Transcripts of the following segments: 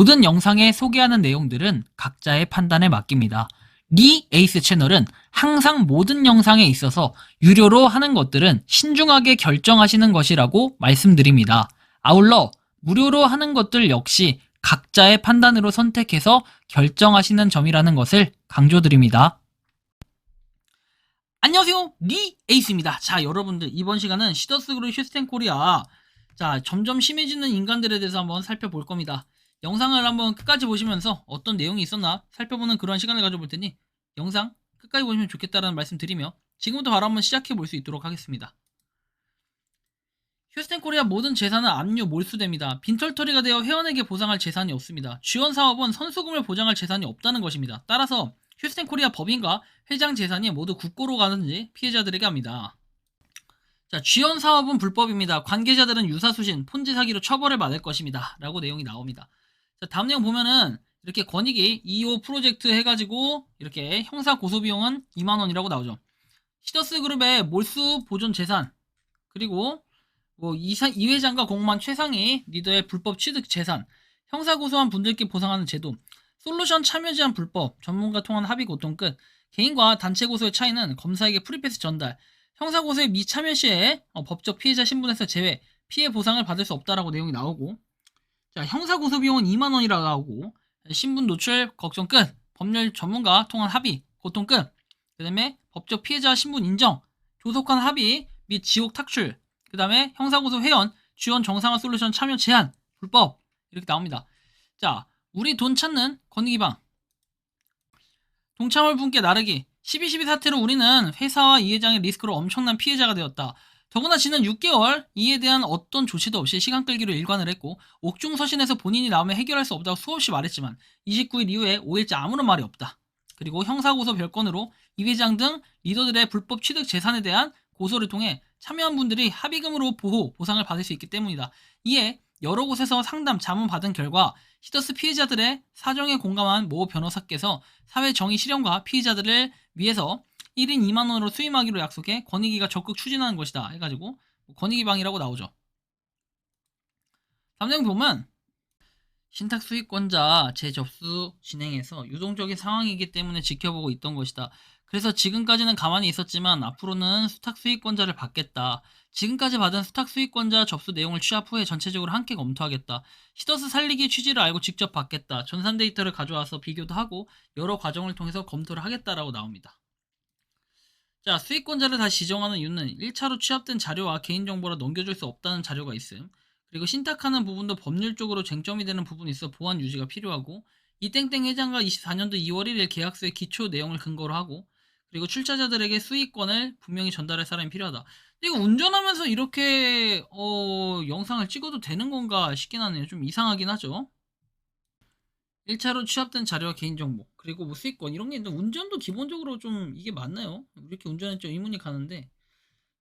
모든 영상에 소개하는 내용들은 각자의 판단에 맡깁니다. 리 에이스 채널은 항상 모든 영상에 있어서 유료로 하는 것들은 신중하게 결정하시는 것이라고 말씀드립니다. 아울러 무료로 하는 것들 역시 각자의 판단으로 선택해서 결정하시는 점이라는 것을 강조드립니다. 안녕하세요, 리 에이스입니다. 자, 여러분들 이번 시간은 시더스그룹 휴스텐 코리아, 자, 점점 심해지는 인간들에 대해서 한번 살펴볼 겁니다. 영상을 한번 끝까지 보시면서 어떤 내용이 있었나 살펴보는 그런 시간을 가져볼 테니 영상 끝까지 보시면 좋겠다라는 말씀 드리며 지금부터 바로 한번 시작해 볼 수 있도록 하겠습니다. 휴스텐 코리아 모든 재산은 압류 몰수됩니다. 빈털터리가 되어 회원에게 보상할 재산이 없습니다. 지원 사업은 선수금을 보장할 재산이 없다는 것입니다. 따라서 휴스텐 코리아 법인과 회장 재산이 모두 국고로 가는지 피해자들에게 합니다. 자, 지원 사업은 불법입니다. 관계자들은 유사수신, 폰지 사기로 처벌을 받을 것입니다. 라고 내용이 나옵니다. 자, 다음 내용 보면은 이렇게 권익위 2호 프로젝트 해가지고 이렇게 형사 고소 비용은 2만원이라고 나오죠. 시더스 그룹의 몰수 보존 재산, 그리고 이 회장과 공무원 최상위 리더의 불법 취득 재산, 형사 고소한 분들께 보상하는 제도, 솔루션 참여 제한 불법, 전문가 통한 합의 고통 끝, 개인과 단체 고소의 차이는 검사에게 프리패스 전달, 형사 고소에 미참여 시에 법적 피해자 신분에서 제외, 피해 보상을 받을 수 없다라고 내용이 나오고, 자, 형사 고소 비용은 2만원이라고 나오고, 신분 노출 걱정 끝, 법률 전문가 통한 합의 고통 끝, 그 다음에 법적 피해자 신분 인정, 조속한 합의 및 지옥 탁출, 그 다음에 형사고소 회원, 지원 정상화 솔루션 참여 제한, 불법, 이렇게 나옵니다. 자, 우리 돈 찾는 권익위방, 동참을 분께 나르기, 12.12 사태로 우리는 회사와 이 회장의 리스크로 엄청난 피해자가 되었다. 더구나 지난 6개월 이에 대한 어떤 조치도 없이 시간 끌기로 일관을 했고 옥중서신에서 본인이 나오면 해결할 수 없다고 수없이 말했지만 29일 이후에 5일째 아무런 말이 없다. 그리고 형사고소 별건으로 이 회장 등 리더들의 불법 취득 재산에 대한 고소를 통해 참여한 분들이 합의금으로 보상을 받을 수 있기 때문이다. 이에 여러 곳에서 상담, 자문 받은 결과 시더스 피해자들의 사정에 공감한 모 변호사께서 사회 정의 실현과 피해자들을 위해서 1인 2만원으로 수임하기로 약속해 권익위가 적극 추진하는 것이다 해가지고 권익위방이라고 나오죠. 다음 내용 보면 신탁 수익권자 재접수 진행해서 유동적인 상황이기 때문에 지켜보고 있던 것이다. 그래서 지금까지는 가만히 있었지만 앞으로는 수탁 수익권자를 받겠다. 지금까지 받은 수탁 수익권자 접수 내용을 취합 후에 전체적으로 함께 검토하겠다. 시더스 살리기 취지를 알고 직접 받겠다. 전산 데이터를 가져와서 비교도 하고 여러 과정을 통해서 검토를 하겠다라고 나옵니다. 자, 수익권자를 다시 지정하는 이유는 1차로 취합된 자료와 개인정보라 넘겨줄 수 없다는 자료가 있음. 그리고 신탁하는 부분도 법률적으로 쟁점이 되는 부분이 있어 보완 유지가 필요하고 이땡땡 회장과 24년도 2월 1일 계약서의 기초 내용을 근거로 하고 그리고 출자자들에게 수익권을 분명히 전달할 사람이 필요하다. 근데 이거 운전하면서 이렇게 영상을 찍어도 되는 건가 싶긴 하네요. 좀 이상하긴 하죠. 1차로 취합된 자료와 개인정보 그리고 뭐 수익권 이런 게 있는데 운전도 기본적으로 좀 이게 맞나요? 이렇게 운전했죠 의문이 가는데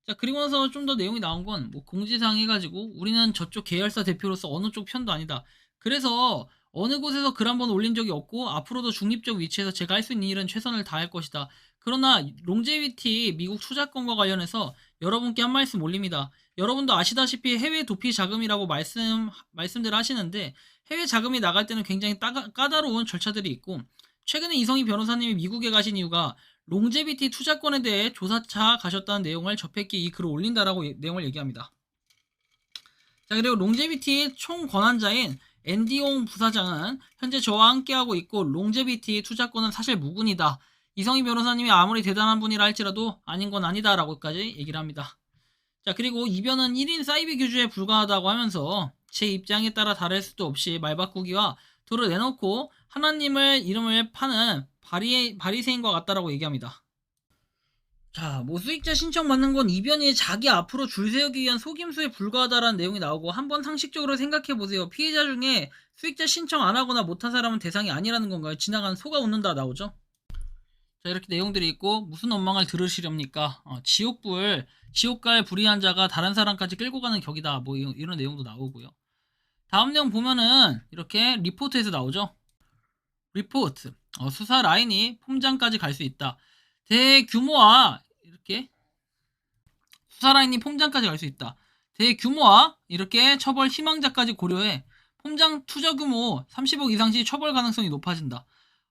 자 그리고 나서 좀 더 내용이 나온 건 뭐 공지사항 해가지고 우리는 저쪽 계열사 대표로서 어느 쪽 편도 아니다. 그래서 어느 곳에서 글 한번 올린 적이 없고 앞으로도 중립적 위치에서 제가 할 수 있는 일은 최선을 다할 것이다. 그러나 롱제비티 미국 투자권과 관련해서 여러분께 한 말씀 올립니다. 여러분도 아시다시피 해외 도피 자금이라고 말씀들 하시는데 해외 자금이 나갈 때는 굉장히 까다로운 절차들이 있고 최근에 이성희 변호사님이 미국에 가신 이유가 롱제비티 투자권에 대해 조사차 가셨다는 내용을 접했기에 이 글을 올린다라고 내용을 얘기합니다. 자 그리고 롱제비티의 총 권한자인 앤디옹 부사장은 현재 저와 함께하고 있고 롱제비티 투자권은 사실 무근이다. 이성희 변호사님이 아무리 대단한 분이라 할지라도 아닌 건 아니다 라고까지 얘기를 합니다. 자 그리고 이변은 1인 사이비 규주에 불과하다고 하면서 제 입장에 따라 다를 수도 없이 말 바꾸기와 도를 내놓고 하나님을 이름을 파는 바리새인과 같다라고 얘기합니다. 자, 뭐 수익자 신청 받는 건 이변이 자기 앞으로 줄 세우기 위한 속임수에 불과하다라는 내용이 나오고 한번 상식적으로 생각해 보세요. 피해자 중에 수익자 신청 안 하거나 못한 사람은 대상이 아니라는 건가요? 지나가는 소가 웃는다 나오죠. 자 이렇게 내용들이 있고 무슨 원망을 들으시렵니까? 지옥갈 불의한 자가 다른 사람까지 끌고 가는 격이다. 뭐 이런 내용도 나오고요. 다음 내용 보면은 이렇게 리포트에서 나오죠. 리포트 수사 라인이 폼장까지 갈 수 있다. 대규모와 이렇게 수사 라인이 폼장까지 갈 수 있다. 대규모와 이렇게 처벌 희망자까지 고려해 폼장 투자 규모 30억 이상 시 처벌 가능성이 높아진다.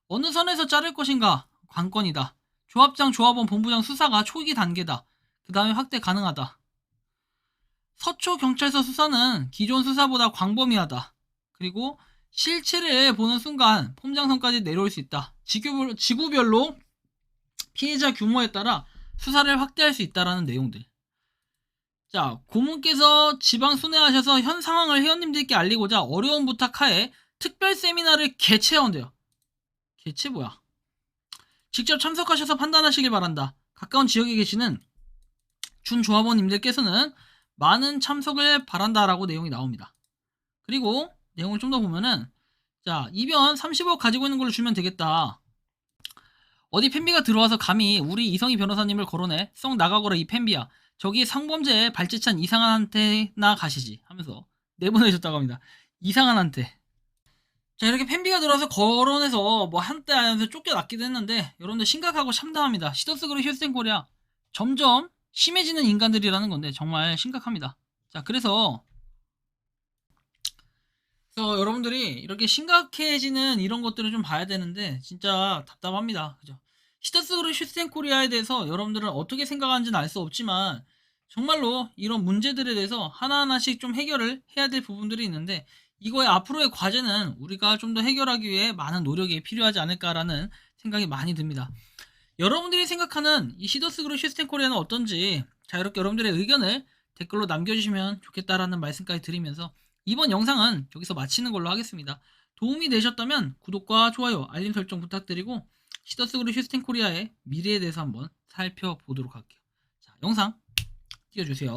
어느 선에서 자를 것인가? 관건이다. 조합장, 조합원, 본부장 수사가 초기 단계다. 그 다음에 확대 가능하다. 서초 경찰서 수사는 기존 수사보다 광범위하다. 그리고 실체를 보는 순간 폼장선까지 내려올 수 있다. 지구별로 피해자 규모에 따라 수사를 확대할 수 있다라는 내용들. 자, 고문께서 지방 순회하셔서 현 상황을 회원님들께 알리고자 어려운 부탁하에 특별 세미나를 개최한대요. 개최 뭐야? 직접 참석하셔서 판단하시길 바란다. 가까운 지역에 계시는 준조합원님들께서는 많은 참석을 바란다라고 내용이 나옵니다. 그리고 내용을 좀 더 보면은, 자, 이변 30억 가지고 있는 걸로 주면 되겠다. 어디 팬비가 들어와서 감히 우리 이성희 변호사님을 거론해 썩 나가거라 이 팬비야. 저기 상범죄에 발제찬 이상한한테나 가시지 하면서 내보내셨다고 합니다. 이상한한테. 자, 이렇게 팬비가 들어와서 거론해서 뭐 한때 안에서 쫓겨났기도 했는데 여러분들 심각하고 참담합니다. 시더스그룹 휴스텐코리아 점점 심해지는 인간들이라는 건데 정말 심각합니다. 자, 그래서 여러분들이 이렇게 심각해지는 이런 것들을 좀 봐야 되는데 진짜 답답합니다. 그죠? 시더스그룹 휴스텐코리아에 대해서 여러분들은 어떻게 생각하는지는 알 수 없지만 정말로 이런 문제들에 대해서 하나하나씩 좀 해결을 해야 될 부분들이 있는데 이거의 앞으로의 과제는 우리가 좀 더 해결하기 위해 많은 노력이 필요하지 않을까라는 생각이 많이 듭니다. 여러분들이 생각하는 이 시더스그룹 휴스텐코리아는 어떤지 자, 이렇게 여러분들의 의견을 댓글로 남겨주시면 좋겠다라는 말씀까지 드리면서 이번 영상은 여기서 마치는 걸로 하겠습니다. 도움이 되셨다면 구독과 좋아요, 알림 설정 부탁드리고 시더스그룹 휴스텐코리아의 미래에 대해서 한번 살펴보도록 할게요. 자, 영상 띄워주세요.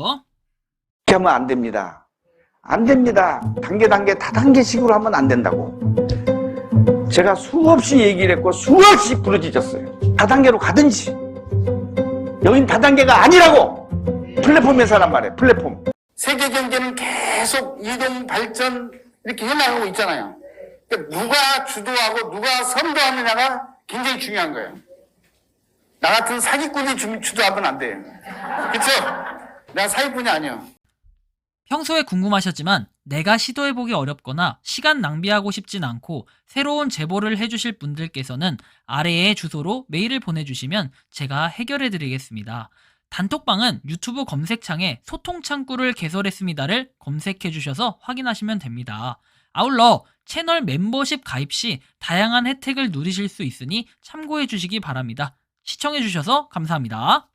이렇게 하면 안 됩니다. 안 됩니다. 단계 다단계식으로 하면 안 된다고. 제가 수없이 얘기를 했고 수없이 부르짖었어요. 다단계로 가든지. 여긴 다단계가 아니라고. 플랫폼에서 하란 말이에요. 플랫폼. 세계 경제는 계속 이동 발전 이렇게 해나가고 있잖아요. 그러니까 누가 주도하고 누가 선도하느냐가 굉장히 중요한 거예요. 나 같은 사기꾼이 주도하면 안 돼요. 그렇죠? 내가 사기꾼이 아니야. 평소에 궁금하셨지만 내가 시도해보기 어렵거나 시간 낭비하고 싶진 않고 새로운 제보를 해주실 분들께서는 아래의 주소로 메일을 보내주시면 제가 해결해드리겠습니다. 단톡방은 유튜브 검색창에 소통창구를 개설했습니다를 검색해주셔서 확인하시면 됩니다. 아울러 채널 멤버십 가입 시 다양한 혜택을 누리실 수 있으니 참고해주시기 바랍니다. 시청해주셔서 감사합니다.